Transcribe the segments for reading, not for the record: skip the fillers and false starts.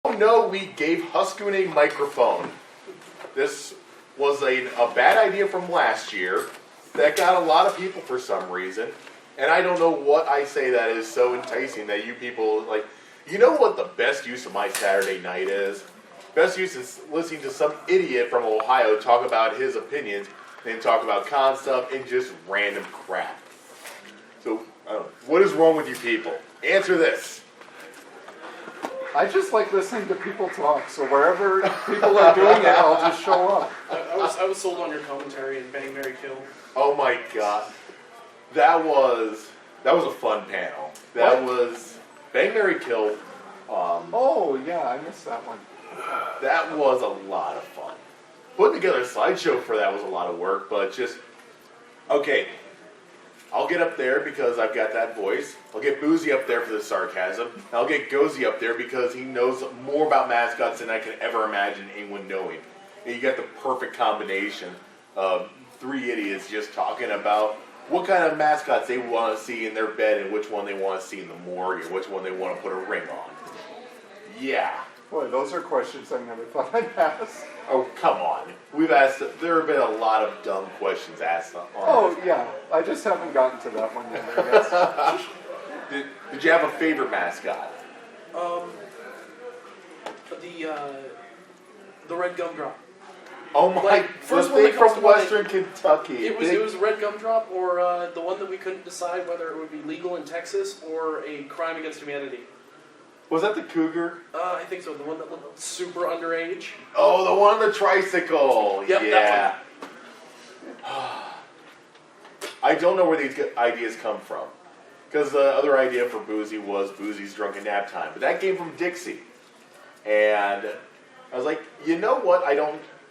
Oh no, we gave Huscoon a microphone. This was a bad idea from last year that got a lot of people for some reason. And I don't know what I say that is so enticing that you people, like, you know what the best use of my Saturday night is? Best use is listening to some idiot from Ohio talk about his opinions, then talk about con stuff and just random crap. So, what is wrong with you people? Answer this. I just like listening to people talk, so wherever people are doing it, I'll just show up. I was sold on your commentary and Bang, Marry, Kill. Oh my god. That was a fun panel. That was Bang, Marry, Kill. Oh, yeah, I missed that one. That was a lot of fun. Putting together a slideshow for that was a lot of work, but just, okay, I'll get up there because I've got that voice. I'll get Boozy up there for the sarcasm. I'll get Gozy up there because he knows more about mascots than I can ever imagine anyone knowing. And you got the perfect combination of three idiots just talking about what kind of mascots they want to see in their bed and which one they want to see in the morgue and which one they want to put a ring on. Yeah. Boy, those are questions I never thought I'd ask. Oh, come on. There have been a lot of dumb questions asked on Oh, this. yeah. I just haven't gotten to that one yet, I guess. Did you have a favorite mascot? The red gumdrop. Oh my, Like, first the one that thing comes from to mind, Western Kentucky. It was red gumdrop or the one that we couldn't decide whether it would be legal in Texas or a crime against humanity. Was that the cougar? I think so. The one that looked super underage. Oh, the one on the tricycle. Yep, yeah. I don't know where these ideas come from. Because the other idea for Boozy was Boozy's Drunken Nap Time. But that came from Dixie. And I was like, you know what?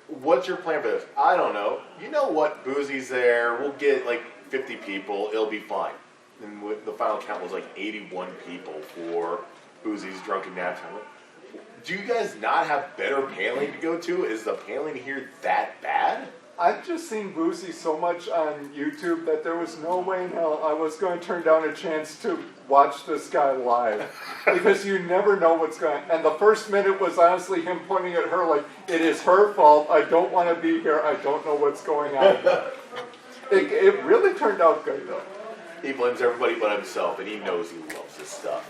What's your plan for this? I don't know. You know what? Boozy's there. We'll get like 50 people. It'll be fine. And the final count was like 81 people for Boozy's Drunken Nap Time. Do you guys not have better paneling to go to? Is the paneling here that bad? I've just seen Boozy so much on YouTube that there was no way in hell I was going to turn down a chance to watch this guy live. Because you never know what's going on. And the first minute was honestly him pointing at her like, it is her fault, I don't want to be here, I don't know what's going on. It really turned out good though. He blames everybody but himself, and he knows he loves this stuff.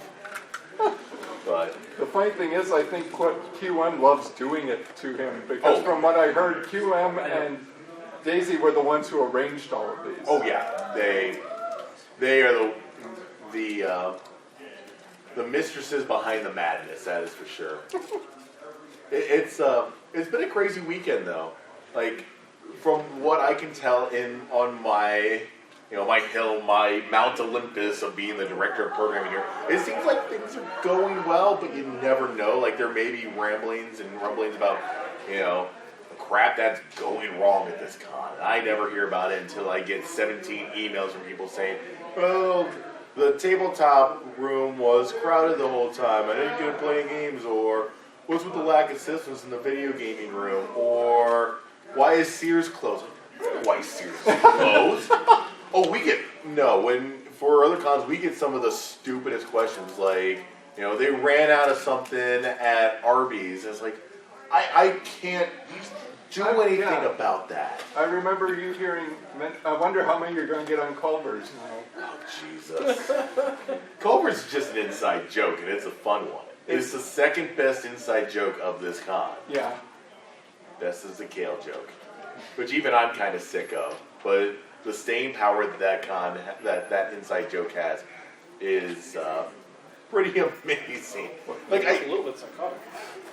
But the funny thing is, I think QM loves doing it to him, because from what I heard, QM and Daisy were the ones who arranged all of these. oh yeah, they are the mistresses behind the madness. That is for sure. It's been a crazy weekend though. Like from what I can tell on my my hill, my Mount Olympus of being the director of programming here, it seems like things are going well, but you never know. Like there may be ramblings and rumblings about crap that's going wrong at this con. I never hear about it until I get 17 emails from people saying, well, the tabletop room was crowded the whole time, I didn't get to play games, or what's with the lack of systems in the video gaming room, or why is Sears closed? Why is Sears closed? For other cons, we get some of the stupidest questions, like, they ran out of something at Arby's. It's like, I can't do anything about that. I remember you hearing, I wonder how many you're going to get on Culver's now. Oh, Jesus. Culver's just an inside joke, and it's a fun one. It's the second best inside joke of this con. Yeah. Best is the kale joke, which even I'm kind of sick of. But the staying power that inside joke has is pretty amazing. Like It's a little bit psychotic.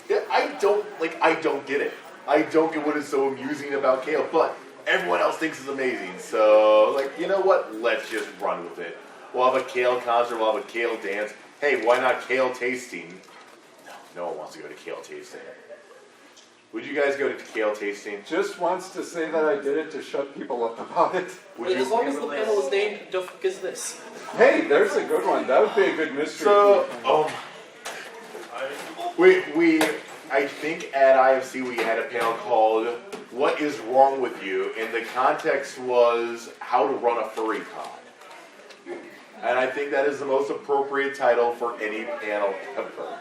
Yeah, I don't get it. I don't get what is so amusing about kale, but everyone else thinks it's amazing. So, you know what? Let's just run with it. We'll have a kale concert, we'll have a kale dance. Hey, why not kale tasting? No one wants to go to kale tasting. Would you guys go to kale tasting? Just wants to say that I did it to shut people up about it. As long as the panel is named, "The fuck is this?" Hey, there's a good one. That would be a good mystery. So, I think at IFC we had a panel called "What is Wrong with You?" and the context was how to run a furry con. And I think that is the most appropriate title for any panel ever.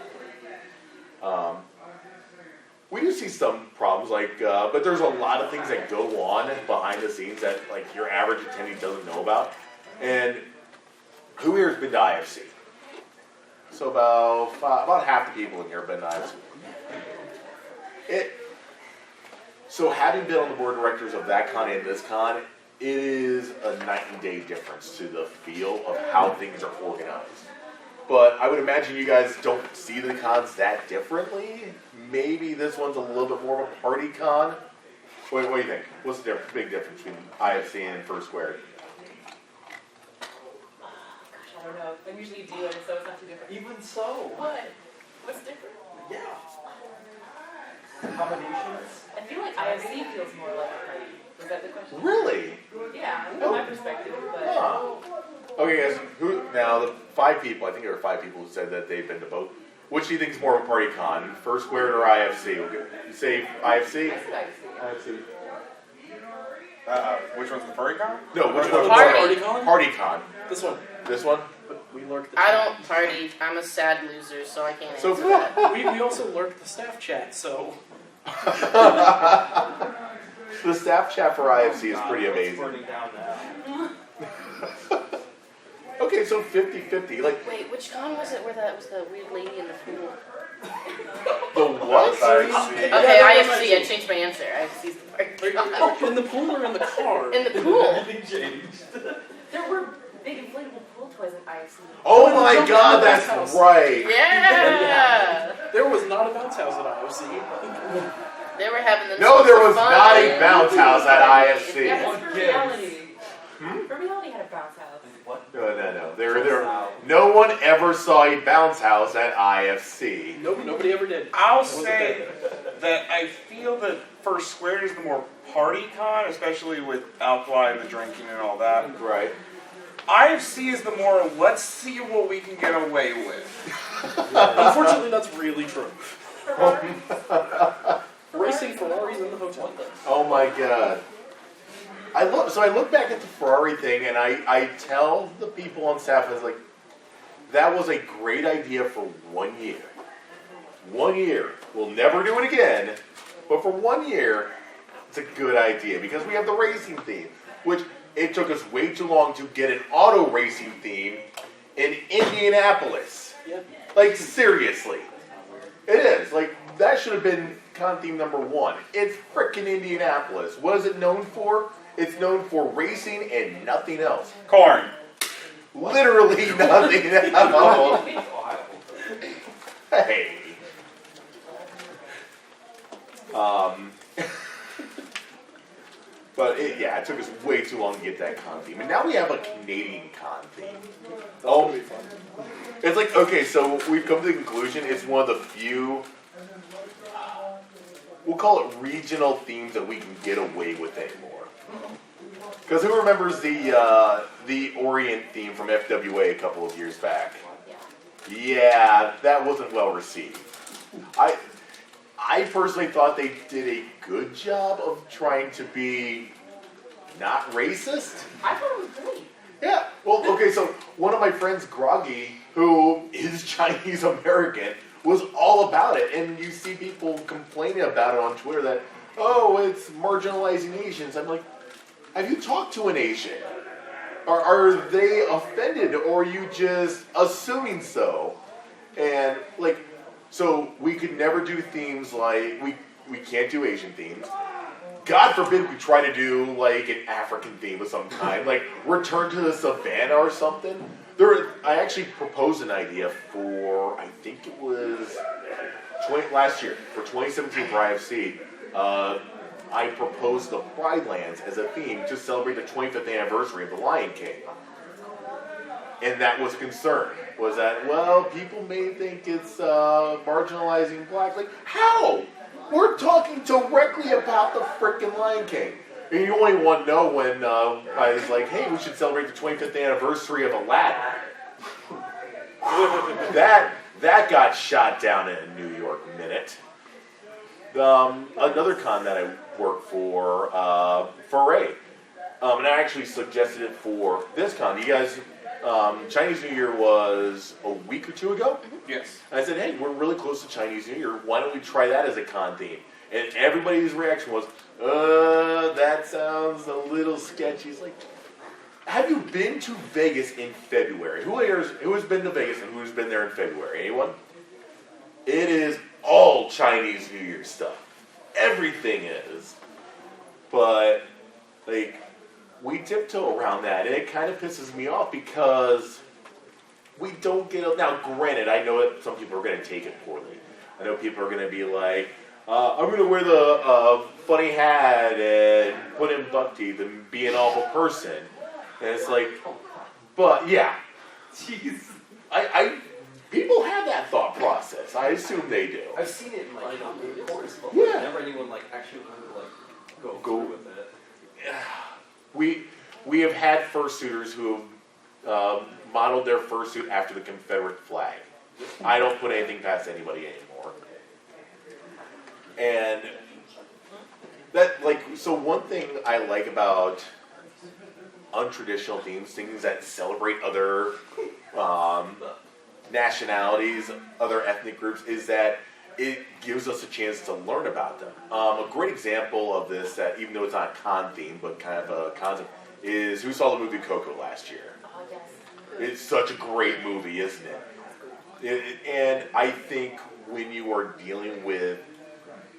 We do see some problems, but there's a lot of things that go on behind the scenes that like your average attendee doesn't know about. And who here has been to IFC? So about half the people in here have been to IFC. So having been on the board of directors of that con and this con, it is a night and day difference to the feel of how things are organized. But I would imagine you guys don't see the cons that differently. Maybe this one's a little bit more of a party con. What do you think? What's the big difference between IFC and Fursquared? Gosh, I don't know. I usually do it, so it's not too different. Even so. What? What's different? Yeah. Combinations. I feel like IFC feels more like a party. Was that the question? Really? Yeah, from my perspective, but... Huh. Okay, guys. Now the 5 people? I think there were 5 people who said that they've been to both. Which do you think is more of a party con, Fursquared or IFC? You say IFC? I said IFC. IFC. Which one's the furry con? No, which The one's party con? Party con. This one. This one? We lurked the I chat. don't party. I'm a sad loser, so I can't So answer that. We also lurked the staff chat, so... the staff chat for IFC is pretty amazing. Burning down now. Okay, so 50-50. Like, Wait, which con was it where that was the weird lady in the pool? the what? Okay, that was IFC. I changed my answer. IFC's the party con. In the pool or in the car? In the pool. There were big inflatable pool toys in IFC. Oh my god, that's right. Yeah. There was not a bounce house at IFC. They were having them. No, there was not a bounce house at IFC. Yeah, that's for One reality. Hmm? For reality had a bounce house. What? No. No one ever saw a bounce house at IFC. Nope, nobody ever did. I'll Wasn't say that I feel that Fursquared is the more party con, especially with alcohol and the drinking and all that. Right. IFC is the more, let's see what we can get away with. Unfortunately, that's really true. Racing Ferraris in the hotel. Oh my god. I look back at the Ferrari thing and I tell the people on staff, I was like, that was a great idea for 1 year. 1 year. We'll never do it again. But for 1 year, it's a good idea because we have the racing theme, which it took us way too long to get an auto racing theme in Indianapolis. Yeah. Like, seriously. It is. Like, that should have been con theme number 1. It's frickin' Indianapolis. What is it known for? It's known for racing and nothing else. Corn. Literally nothing else. Hey. But it took us way too long to get that con theme. And now we have a Canadian con theme. Oh, it's like, okay, so we've come to the conclusion it's one of the few, we'll call it regional themes that we can get away with anymore. Because who remembers the Orient theme from FWA a couple of years back? Yeah, that wasn't well received. I personally thought they did a good job of trying to be not racist. I thought it was great. Yeah. Well, okay, so one of my friends, Groggy, who is Chinese American, was all about it. And you see people complaining about it on Twitter that, oh, it's marginalizing Asians. I'm like, have you talked to an Asian? Are they offended, or are you just assuming so? And, like, so we could never do themes like, we can't do Asian themes. God forbid we try to do, like, an African theme of some kind, like Return to the Savannah or something. I actually proposed an idea for, I think it was last year, for 2017 for IFC. I proposed the Pride Lands as a theme to celebrate the 25th anniversary of The Lion King. And that was a concern, was that, well, people may think it's marginalizing blacks. Like, how? We're talking directly about the frickin' Lion King. And you only want to know when I was like, hey, we should celebrate the 25th anniversary of Aladdin. that got shot down in a New York minute. Another con that I worked for Ray. And I actually suggested it for this con. You guys Chinese New Year was a week or two ago. Yes. And I said, hey, we're really close to Chinese New Year. Why don't we try that as a con theme? And everybody's reaction was, that sounds a little sketchy. It's like, have you been to Vegas in February? Who has been to Vegas and who's been there in February? Anyone? It is all Chinese New Year stuff. Everything is. But, like, we tiptoe around that, and it kind of pisses me off because we don't get... Now, granted, I know that some people are going to take it poorly. I know people are going to be like, I'm going to wear the funny hat and put in buck teeth and be an awful person. And it's like, but yeah. Jeez. People have that thought process. I assume they do. I've seen it in like reports, but Yeah. never anyone like actually go through with it. We have had fursuiters who have modeled their fursuit after the Confederate flag. I don't put anything past anybody anymore. And that, like, so one thing I like about untraditional themes, things that celebrate other nationalities, other ethnic groups, is that it gives us a chance to learn about them. A great example of this, that even though it's not a con theme, but kind of a concept, is who saw the movie Coco last year? Oh, yes. It's such a great movie, isn't it? And I think when you are dealing with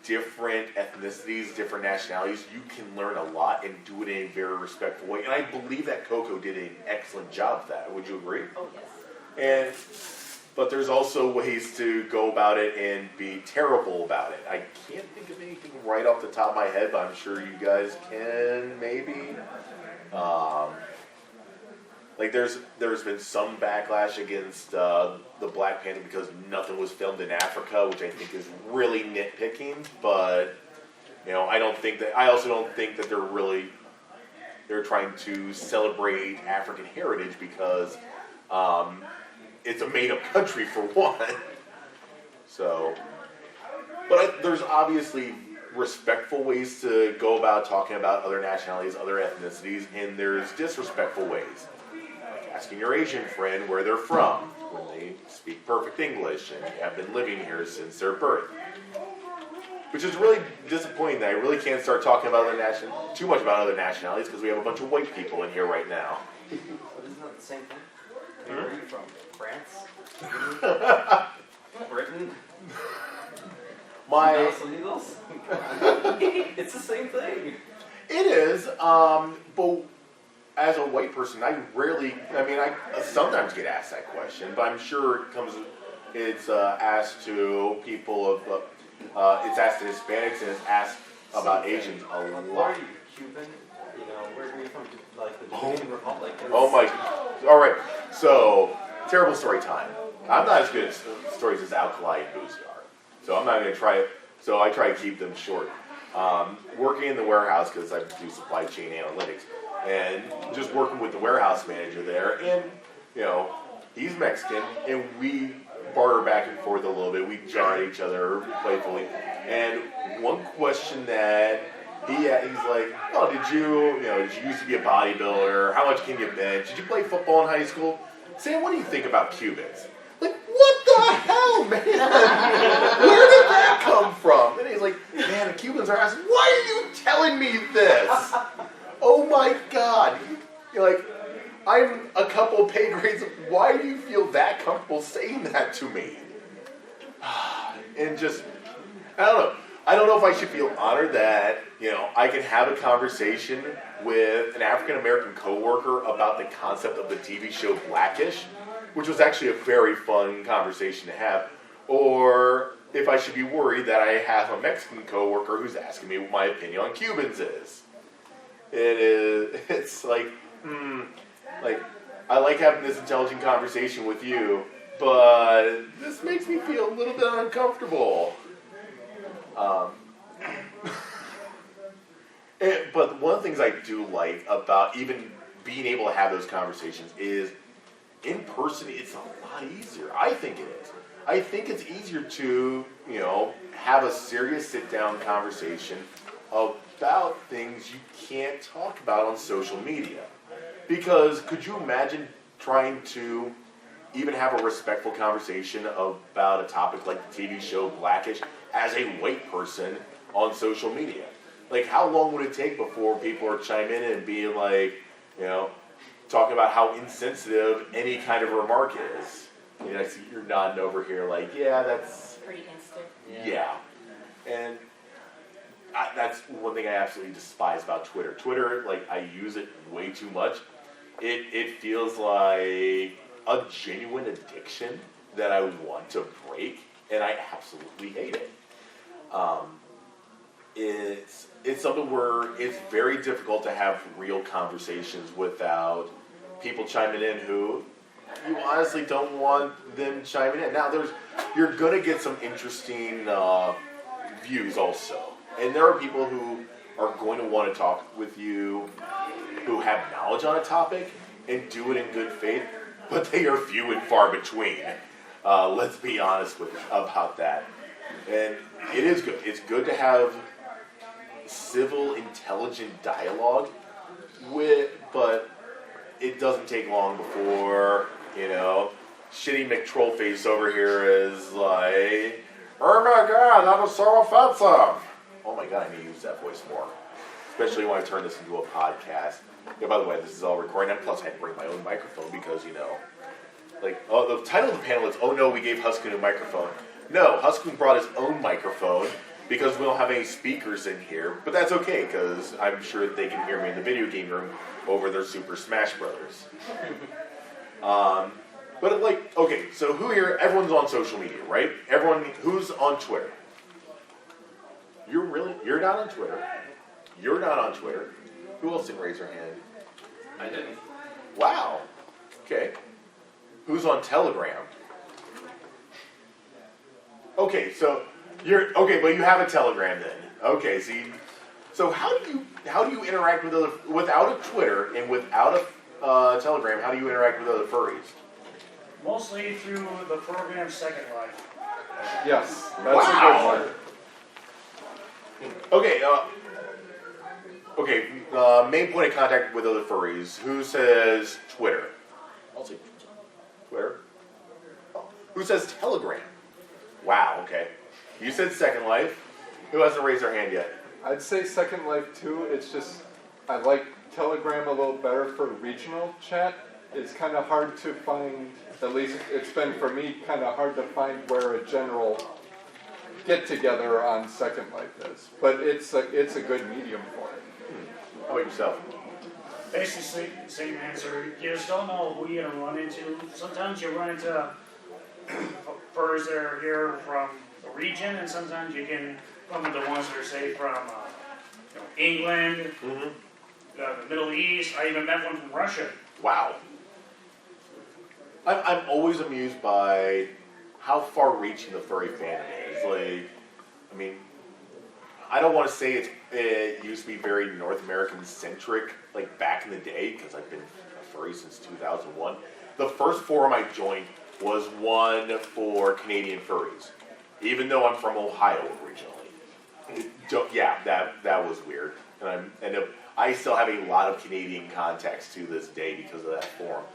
different ethnicities, different nationalities, you can learn a lot and do it in a very respectful way. And I believe that Coco did an excellent job of that. Would you agree? Oh, yes. But there's also ways to go about it and be terrible about it. I can't think of anything right off the top of my head, but I'm sure you guys can, maybe. Like there's been some backlash against the Black Panther because nothing was filmed in Africa, which I think is really nitpicking. But I also don't think that they're trying to celebrate African heritage because it's a made-up country for one. So, but there's obviously respectful ways to go about talking about other nationalities, other ethnicities, and there's disrespectful ways. Like asking your Asian friend where they're from when they speak perfect English and have been living here since their birth. Which is really disappointing that I really can't start talking about too much about other nationalities because we have a bunch of white people in here right now. But isn't that the same thing? Where are you from? France? Britain? Los Unidos? It's the same thing. It is, but as a white person, I sometimes get asked that question, but I'm sure it's asked to people of, it's asked to Hispanics and it's asked about Asians a Where lot. are you? Cuban? Where are you from? Like the Dominican Republic? Oh my, all right, so, terrible story time. I'm not as good at stories as Alkali and Boozy are, so I'm not going to try it. So I try to keep them short. Working in the warehouse, because I do supply chain analytics, and just working with the warehouse manager there, and, he's Mexican, and we barter back and forth a little bit. We jar at each other playfully. And one question that he's like, oh, did you used to be a bodybuilder? How much can you bench? Did you play football in high school? Sam, what do you think about Cubans? Like, what the hell, man? Where did that come from? And he's like, man, the Cubans are asking, why are you telling me this? Oh my God. You're like, I'm a couple pay grades. Why do you feel that comfortable saying that to me? And just, I don't know. I don't know if I should feel honored that, I can have a conversation with an African-American coworker about the concept of the TV show Blackish, which was actually a very fun conversation to have, or if I should be worried that I have a Mexican coworker who's asking me what my opinion on Cubans is. It's like, I like having this intelligent conversation with you, but this makes me feel a little bit uncomfortable. But one of the things I do like about even being able to have those conversations is in person, it's a lot easier. I think it is. I think it's easier to, have a serious sit-down conversation about things you can't talk about on social media. Because could you imagine trying to even have a respectful conversation about a topic like the TV show Blackish as a white person on social media. Like, how long would it take before people are chiming in and being like, talking about how insensitive any kind of remark is? I see you're nodding over here like, yeah, that's... Pretty instant. Yeah. And that's one thing I absolutely despise about Twitter. Twitter, like, I use it way too much. It feels like a genuine addiction that I want to break, and I absolutely hate it. It's something where it's very difficult to have real conversations without people chiming in who you honestly don't want them chiming in. Now, you're gonna get some interesting views also, and there are people who are going to want to talk with you who have knowledge on a topic and do it in good faith, but they are few and far between. Let's be honest about that. And it is good. It's good to have civil, intelligent dialogue but it doesn't take long before, shitty McTrollface over here is like, oh my god, that was so offensive. Oh my god, I need to use that voice more. Especially when I turn this into a podcast. Yeah, by the way, this is all recording, and plus I had to bring my own microphone because, the title of the panel is, oh no, we gave Huscoon a microphone. No, Huscoon brought his own microphone because we don't have any speakers in here, but that's okay, because I'm sure that they can hear me in the video game room over their Super Smash Brothers. Okay, so who here, everyone's on social media, right? Everyone, who's on Twitter? You're not on Twitter. You're not on Twitter. Who else didn't raise their hand? I didn't. Wow. Okay. Who's on Telegram? Okay, so but you have a Telegram then. Okay, so how do you interact with without a Twitter and without a Telegram? How do you interact with other furries? Mostly through the program Second Life. Yes, that's Wow. a good one. Okay, main point of contact with other furries. Who says Twitter? I'll say Twitter. Who says Telegram? Wow, okay. You said Second Life. Who hasn't raised their hand yet? I'd say Second Life too. It's just, I like Telegram a little better for regional chat. It's kind of hard to find, at least it's been for me, kind of hard to find where a general get-together on Second Life is. But it's a good medium for it. How about yourself? Basically, same answer. You just don't know who you're going to run into. Sometimes you run into furs that are here from the region, and sometimes you can run into the ones that are, say, from England, the Middle East. I even met one from Russia. Wow. I'm always amused by how far-reaching the furry fandom is. I don't want to say it used to be very North American-centric, like back in the day, because I've been a furry since 2001. The first forum I joined was one for Canadian furries, even though I'm from Ohio originally. That was weird. And I still have a lot of Canadian contacts to this day because of that forum.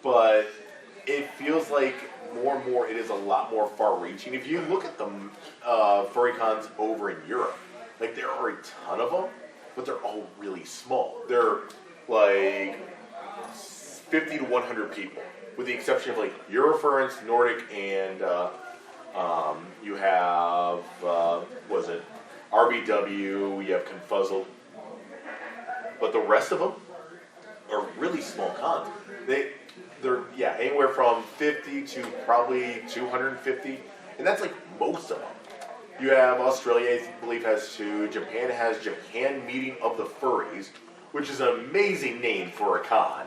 But it feels like more and more it is a lot more far-reaching. If you look at the furry cons over in Europe, there are a ton of them, but they're all really small. They're like 50 to 100 people, with the exception of Eurofurence, Nordic, and you have RBW, you have Confuzzled, but the rest of them are really small cons. They're anywhere from 50 to probably 250, and that's most of them. You have Australia, I believe, has 2. Japan has Japan Meeting of the Furries, which is an amazing name for a con.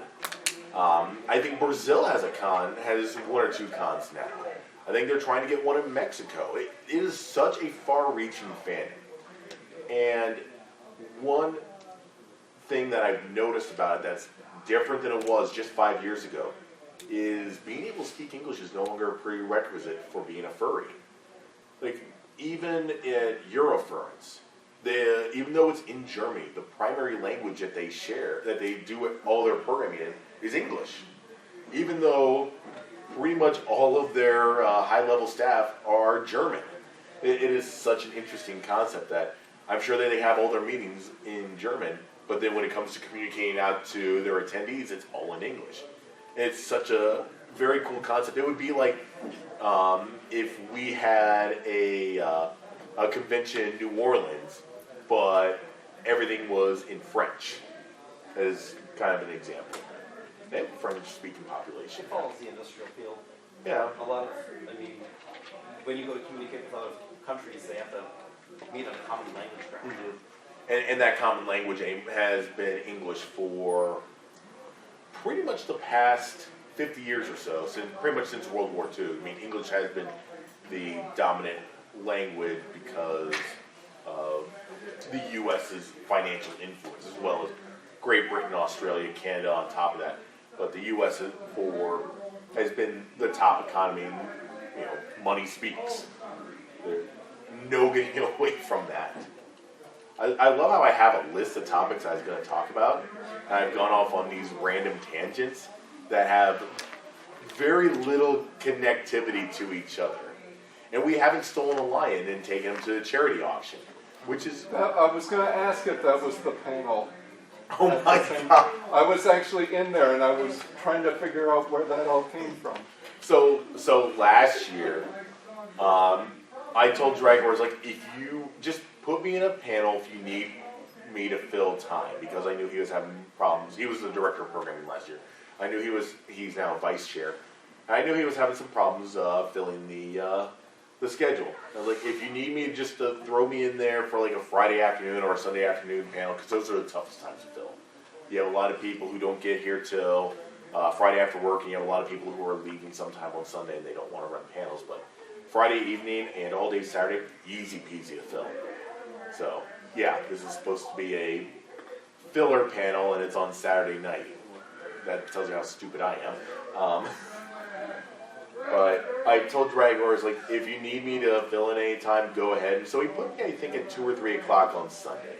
I think Brazil has 1 or 2 cons now. I think they're trying to get one in Mexico. It is such a far-reaching fandom. And one thing that I've noticed about it that's different than it was just 5 years ago is being able to speak English is no longer a prerequisite for being a furry. Even in Eurofurence, even though it's in Germany, the primary language that they share, that they do all their programming in, is English, even though pretty much all of their high-level staff are German. It is such an interesting concept that I'm sure that they have all their meetings in German, but then when it comes to communicating out to their attendees, it's all in English. It's such a very cool concept. It would be like if we had a convention in New Orleans, but everything was in French, as kind of an example. They have a French-speaking population. It follows the industrial field. Yeah. A lot of, I mean, when you go to communicate with other countries, they have to meet on a common language ground. Mm-hmm. And that common language has been English for pretty much the past 50 years or so, pretty much since World War II. I mean, English has been the dominant language because of the U.S.'s financial influence, as well as Great Britain, Australia, Canada on top of that. But the U.S. has been the top economy, and money speaks. There's no getting away from that. I love how I have a list of topics I was going to talk about, and I've gone off on these random tangents that have very little connectivity to each other. And we haven't stolen a lion and taken him to a charity auction, which is... I was going to ask if that was the panel. Oh my God. I was actually in there, and I was trying to figure out where that all came from. So last year, I told Dragor, I was like, if you just put me in a panel if you need me to fill time, because I knew he was having problems. He was the director of programming last year. I knew he's now vice chair. I knew he was having some problems filling the schedule. I was like, if you need me just to throw me in there for like a Friday afternoon or a Sunday afternoon panel, because those are the toughest times to fill. You have a lot of people who don't get here till Friday after work, and you have a lot of people who are leaving sometime on Sunday and they don't want to run panels. But Friday evening and all day Saturday, easy peasy to fill. So yeah, this is supposed to be a filler panel, and it's on Saturday night. That tells you how stupid I am. But I told Dragor, I was like, if you need me to fill in any time, go ahead. And so he put me, I think, at 2 or 3 o'clock on Sunday.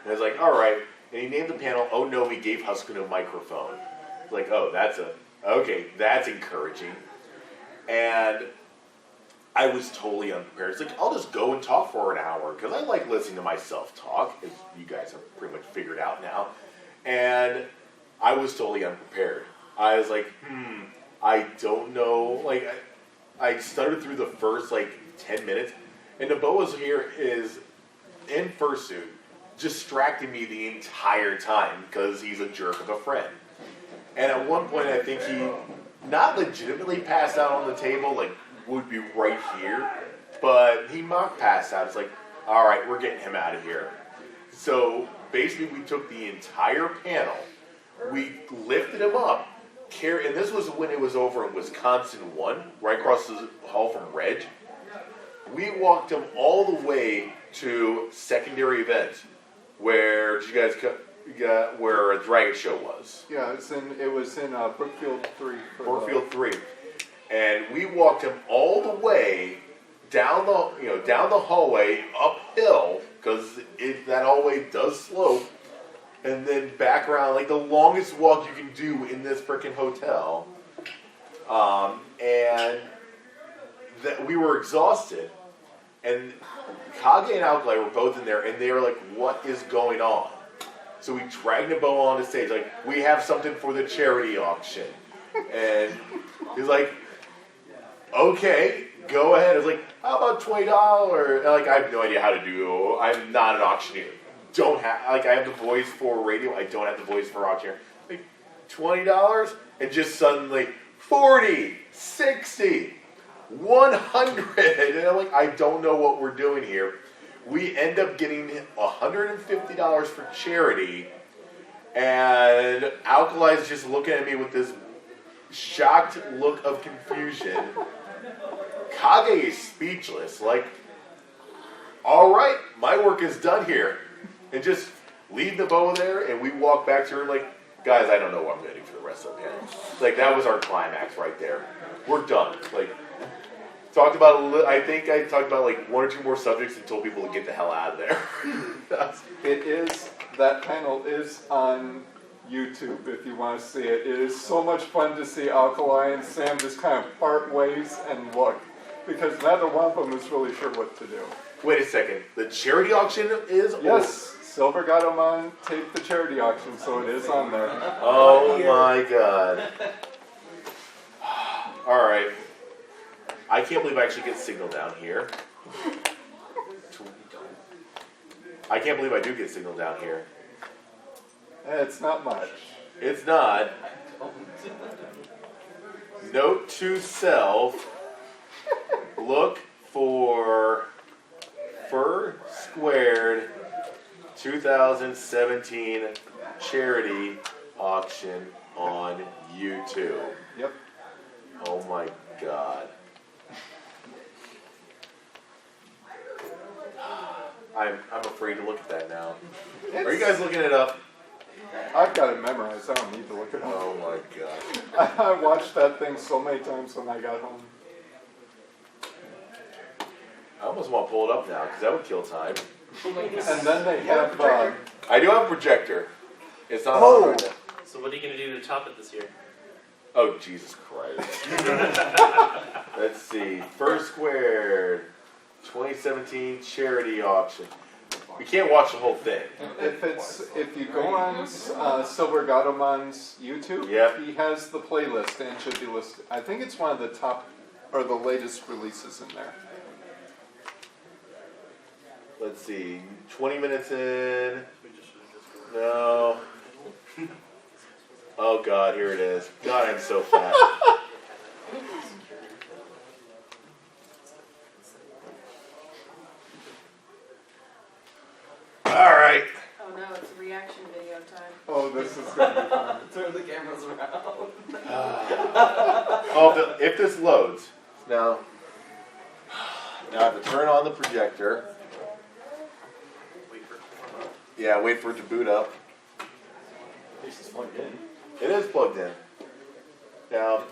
And I was like, all right. And he named the panel, oh no, we gave Huscoon a microphone. Like, oh, okay, that's encouraging. And I was totally unprepared. It's like, I'll just go and talk for an hour, because I like listening to myself talk, as you guys have pretty much figured out now. And I was totally unprepared. I was like, I don't know. Like, I stuttered through the first, 10 minutes, and Naboa's here is in fursuit, distracting me the entire time, because he's a jerk of a friend. And at one point, I think he not legitimately passed out on the table, would be right here, but he mock passed out. It's like, all right, we're getting him out of here. So basically, we took the entire panel, we lifted him up, and this was when it was over in Wisconsin 1, right across the hall from Reg. We walked him all the way to secondary events, where where a Dragon Show was. Yeah, it was in Brookfield 3. Brookfield 3. And we walked him all the way down the hallway, uphill, because that hallway does slope, and then back around, the longest walk you can do in this frickin' hotel. And that we were exhausted, and Kage and Alkali were both in there, and they were like, what is going on? So we dragged Nabo on the stage, we have something for the charity auction. And he's like, okay, go ahead. I was like, how about $20? I have no idea how to do. I'm not an auctioneer. I have the voice for radio. I don't have the voice for auctioneer. $20, and just suddenly 40, 60, 100, and I'm like, I don't know what we're doing here. We end up getting $150 for charity, and Alkali's just looking at me with this shocked look of confusion. Kage is speechless, all right, my work is done here. And just leave the bow there, and we walk back to her guys, I don't know what I'm going to do for the rest of the panel. That was our climax right there. We're done. Talked about I think I talked about 1 or 2 more subjects and told people to get the hell out of there. That panel is on YouTube if you want to see it. It is so much fun to see Alkali and Sam just kind of part ways and look, because neither one of them is really sure what to do. Wait a second. The charity auction is? Yes, Silver got him on tape the charity auction, so it is on there. Oh my god. Alright. I can't believe I actually get signal down here. I can't believe I do get signal down here. It's not much. It's not. Note to self. Look for Fursquared 2017 charity auction on YouTube. Yep. Oh my god. I'm afraid to look at that now. Are you guys looking it up? I've got it memorized. I don't need to look it up. Oh my god. I watched that thing so many times when I got home. I almost want to pull it up now because that would kill time. And then they have. I do have a projector. It's not Oh. on right now. So what are you going to do to top it this year? Oh, Jesus Christ. Let's see. Fursquared 2017 charity auction. We can't watch the whole thing. If you go on Silver Gatomon's YouTube, Yep. he has the playlist and should be listed. I think it's one of the top or the latest releases in there. Let's see. 20 minutes in. No. Oh, God. Here it is. God, I'm so fat. All right. Oh no, it's reaction video time. Oh, this is going to be fun. Turn the cameras around. Oh, if this loads. Now I have to turn on the projector. Yeah, wait for it to boot up. This is plugged in. It is plugged in. Now,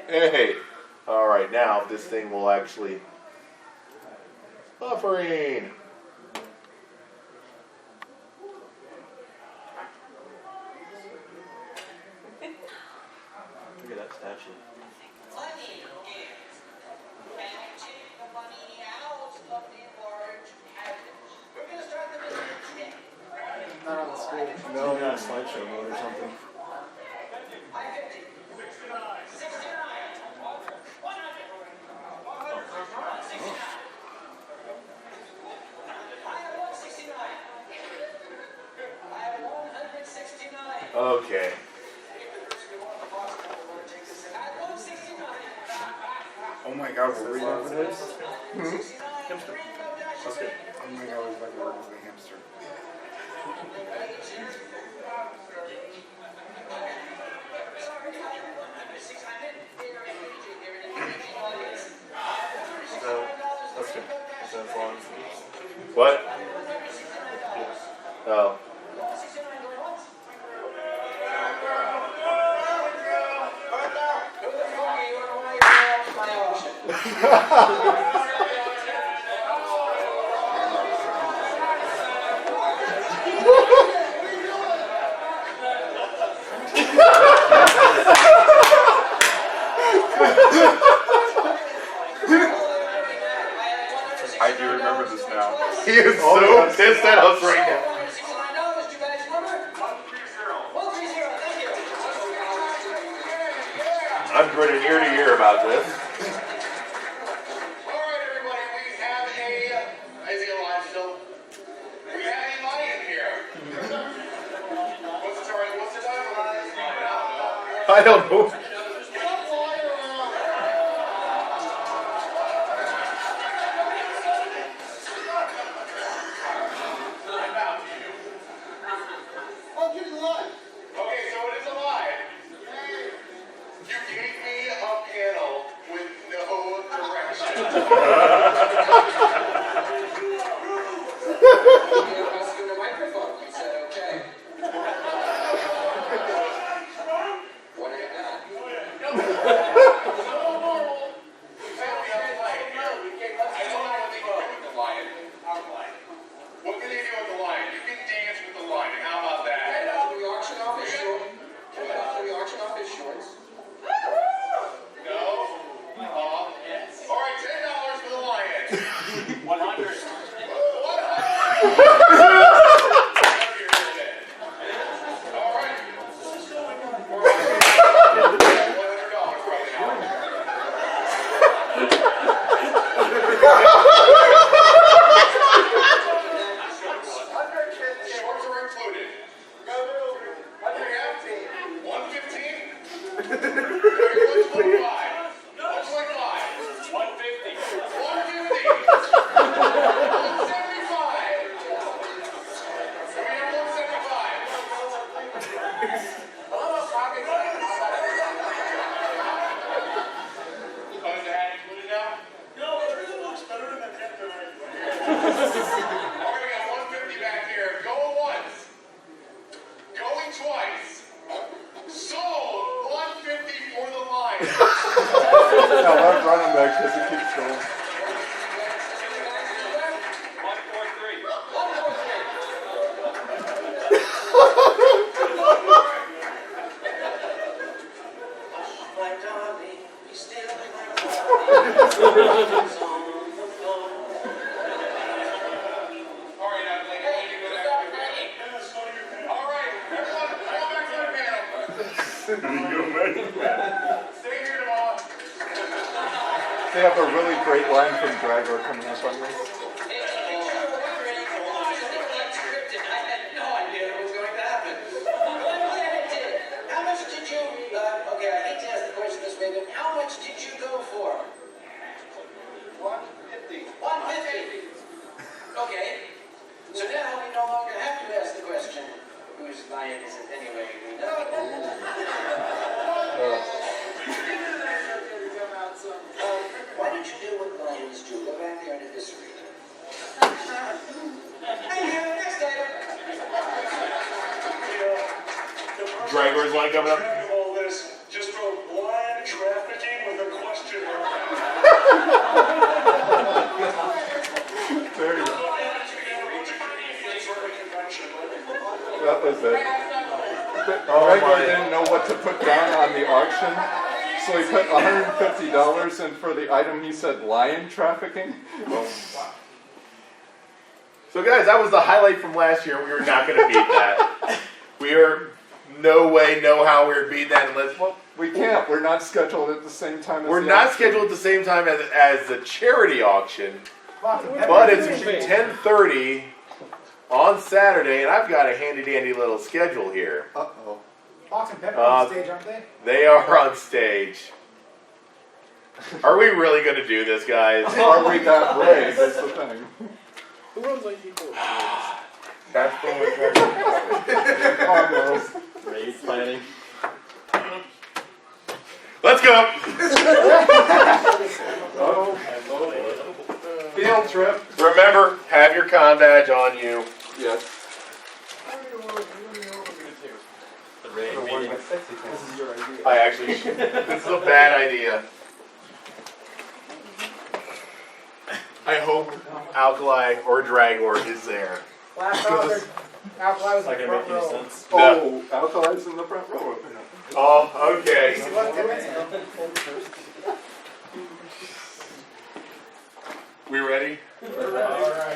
hey. All right, now this thing will actually buffering. Look at that statue. Not on the screen. No, not a slideshow mode or something. Okay. Oh my god, we're reading over this? Hamster. That's good. Oh my god, I was about to work with a hamster. That's good. That's as long as What? Oh. I do remember this now. He is so pissed at us right now. I'm grinning ear to ear about this. Alright everybody, we have is he alive still? We have a lion here. What's the time? I don't know. Okay, so it is a lion. You gave me a panel with no direction. You have Huscoon a microphone. You said okay. What have you got? Tell me I'm playing here. I don't know what they do with the lion. Yeah, let run him back because he keeps going. They have a really great line from Dragor coming up on this. How much did you, okay, I hate to ask the question this way, but how much did you go for? 150. 150? Okay. So now we no longer have to ask the question, whose lion is it anyway? We know. Why don't you do what lions do? Go back there and eviscerate them. Thank you. Next item. Dragor's line coming up. All this just from lion trafficking with a question mark. There you go. That was it. Dragor didn't know what to put down on the auction, so he put $150 in for the item he said lion trafficking. So guys, that was the highlight from last year. We were not going to beat that. We are no way, no how we're beating that unless We can't. We're not scheduled at the same time as we're the not auction. scheduled at the same time as the charity auction. But it's 10:30 on Saturday, and I've got a handy-dandy little schedule here. Uh-oh. Fox and Pepper on stage, aren't they? They are on stage. Are we really going to do this, guys? Are we that brave? That's the thing. Who runs IT4? That's the one. Almost. Raise planning. Let's go. Oh. Field trip. Remember, have your con badge on you. Yes. The rain meeting. I actually, this is a bad idea. I hope Alkali or Dragor is there. Last out, Alkali was in the front row. sense. Oh, Alkali's in the front row. Oh, okay. It was 10 minutes ago. We ready? All right.